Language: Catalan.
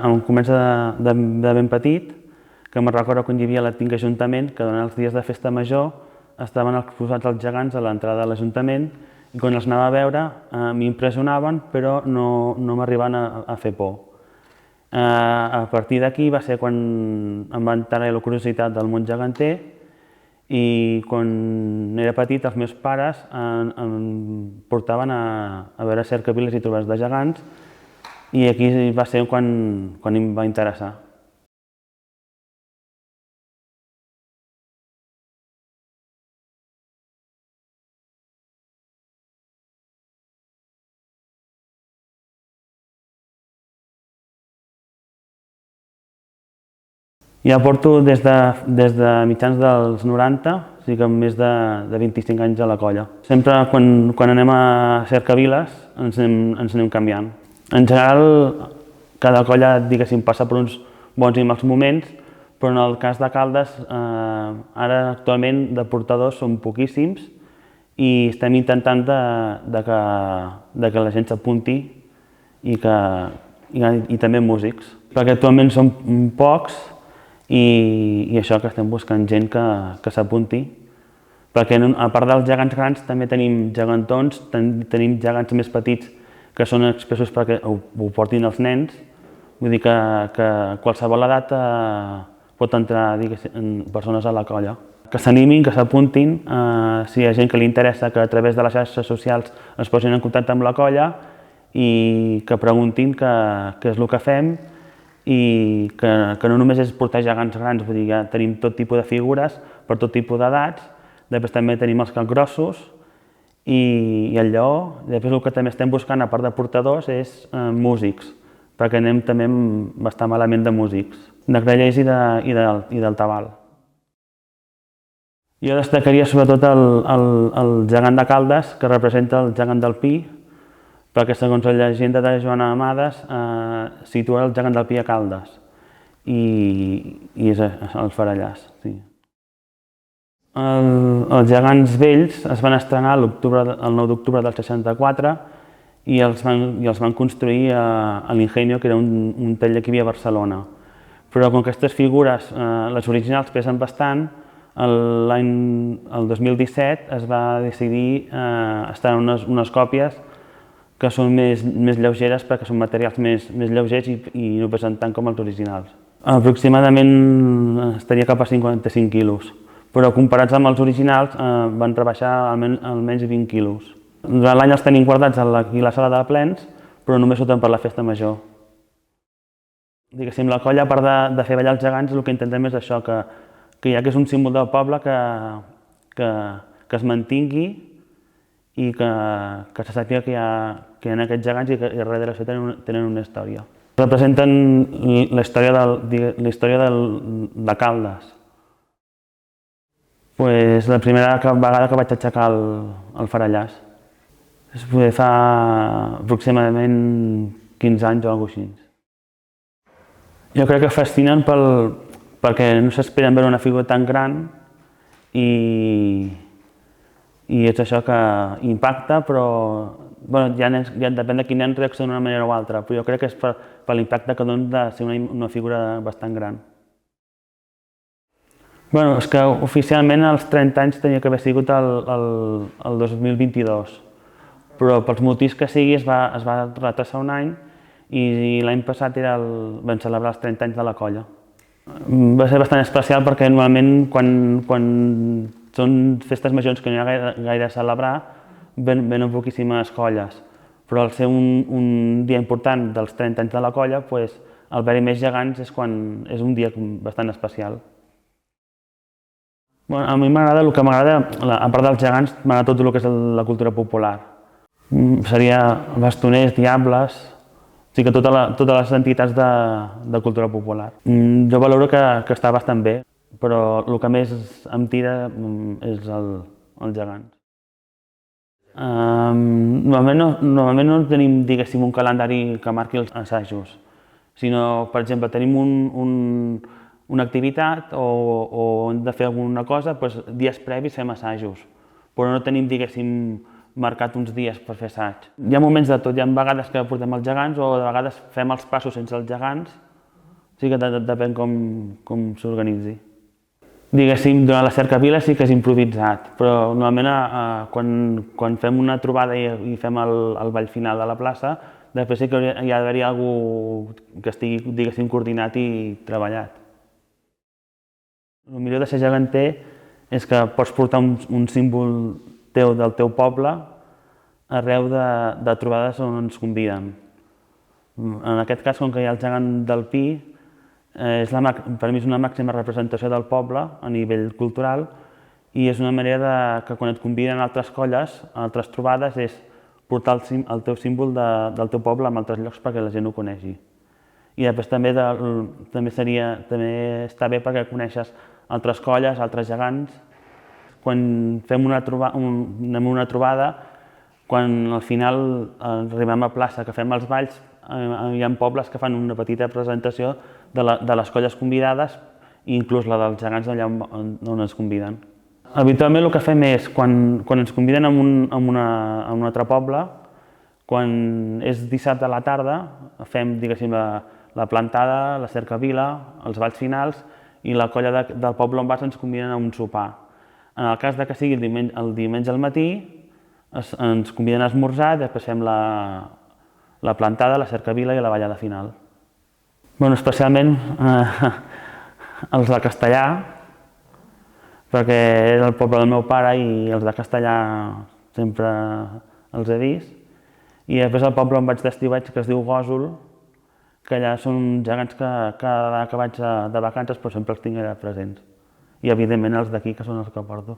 em comença de ben petit, que me'n recordo quan hi havia l'antic ajuntament, que durant els dies de festa major estaven exposats els gegants a l'entrada de l'Ajuntament i quan els anava a veure m'impressionaven però no m'arribaven a fer por. A partir d'aquí va ser quan em va entrar la curiositat del món geganter i quan era petit els meus pares em portaven a veure cercaviles i trobades de gegants i aquí va ser quan em va interessar. Ja porto des de mitjans dels 90, o sigui que amb més de 25 anys a la colla. Sempre quan anem a cercaviles ens anem canviant. En general, cada colla, diguéssim, passa per uns bons i mals moments, però en el cas de Caldes, ara actualment de portadors són poquíssims i estem intentant que la gent s'apunti i també músics, perquè actualment som pocs i això que estem buscant gent que s'apunti, perquè a part dels gegants grans també tenim gegantons, tenim gegants més petits que són expressos perquè ho portin els nens, vull dir que qualsevol edat pot entrar persones a la colla. Que s'animin, que s'apuntin, si hi ha gent que li interessa que a través de les xarxes socials es posin en contacte amb la colla i que preguntin què és el que fem i que no només és portar gegants grans, vull dir, ja tenim tot tipus de figures per tot tipus d'edats, després també tenim els capgrossos i el lleó, després el que també estem buscant a part de portadors és músics, perquè anem també bastant malament de músics, de grallers i del tabal. Jo destacaria sobretot el gegant de Caldes, que representa el gegant del Pi, perquè segons la llegenda de Joan Amades situa el gegant del Pi a Caldes i és el Farellàs. Sí. Els gegants vells es van estrenar el 9 d'octubre del 64 i els van construir a l'Ingenio, que era un taller que hi havia a Barcelona. Però com que aquestes figures, les originals, pesen bastant, el 2017 es va decidir estar en unes còpies que són més lleugeres perquè són materials més lleugers i no pesen tant com els originals. Aproximadament estaria cap a 55 quilos, però comparats amb els originals van rebaixar almenys 20 quilos. Durant l'any els tenim guardats aquí a la sala de plens, però només surten per la festa major. Diguéssim, la colla, a part de fer ballar els gegants, el que intentem és això, que ja que és un símbol del poble, que es mantingui i que se sàpiga que hi ha aquests gegants i que darrere d'això tenen una història. Representen la història de Caldes. La primera vegada que vaig aixecar el Farellàs. Fa aproximadament 15 anys o alguna cosa així. Jo crec que fascinen perquè no s'esperen veure una figura tan gran i és això que impacta, però ja depèn de quin nen reacciona d'una manera o altra, però jo crec que és per l'impacte que dona de ser una figura bastant gran. És que oficialment als 30 anys tenia que haver sigut el 2022, però pels motius que sigui es va retrasar un any i l'any passat vam celebrar els 30 anys de la colla. Va ser bastant especial perquè normalment quan són festes majors que no hi ha gaire a celebrar venen poquíssimes colles, però al ser un dia important dels 30 anys de la colla, el haver-hi més gegants és un dia bastant especial. A mi m'agrada, el que m'agrada, a part dels gegants, m'agrada tot el que és la cultura popular. Seria bastoners, diables, o sigui que totes les entitats de cultura popular. Jo valoro que està bastant bé, però el que més em tira és el gegant. Normalment no tenim, diguéssim, un calendari que marqui els assajos, sinó, per exemple, tenim una activitat o hem de fer alguna cosa, dies previs fem assajos, però no tenim, diguéssim, marcat uns dies per fer assaig. Hi ha moments de tot, hi ha vegades que portem els gegants o de vegades fem els passos sense els gegants Sí que depèn com s'organitzi. Diguéssim, durant la cercavila sí que és improvisat, però normalment quan fem una trobada i fem el ball final de la plaça, després sí que hi ha d'haver-hi algú que estigui, diguéssim, coordinat i treballat. El millor de ser geganter és que pots portar un símbol teu del teu poble arreu de trobades on ens conviden. En aquest cas, com que hi ha el gegant del Pi, per mi és una màxima representació del poble a nivell cultural i és una manera que quan et conviden a altres colles, a altres trobades, és portar el teu símbol del teu poble a altres llocs perquè la gent ho conegui. I després també està bé perquè coneixes altres colles, altres gegants. Quan fem una trobada, quan al final arribem a plaça, que fem els balls, hi ha pobles que fan una petita presentació de les colles convidades i inclús la dels gegants d'allà on ens conviden. Habitualment el que fem és, quan ens conviden a un altre poble, quan és dissabte a la tarda, fem, diguéssim, la plantada, la cercavila, els balls finals i la colla del poble on vas ens conviden a un sopar. En el cas que sigui el diumenge al matí, ens conviden a esmorzar i després fem la plantada, la cercavila i la ballada final. Especialment els de Castellà, perquè era el poble del meu pare i els de Castellà sempre els he vist. I després el poble on vaig d'estiueig, que es diu Gósol, que allà són gegants que cada vegada que vaig de vacances sempre els tinc allà presents. I evidentment els d'aquí, que són els que porto.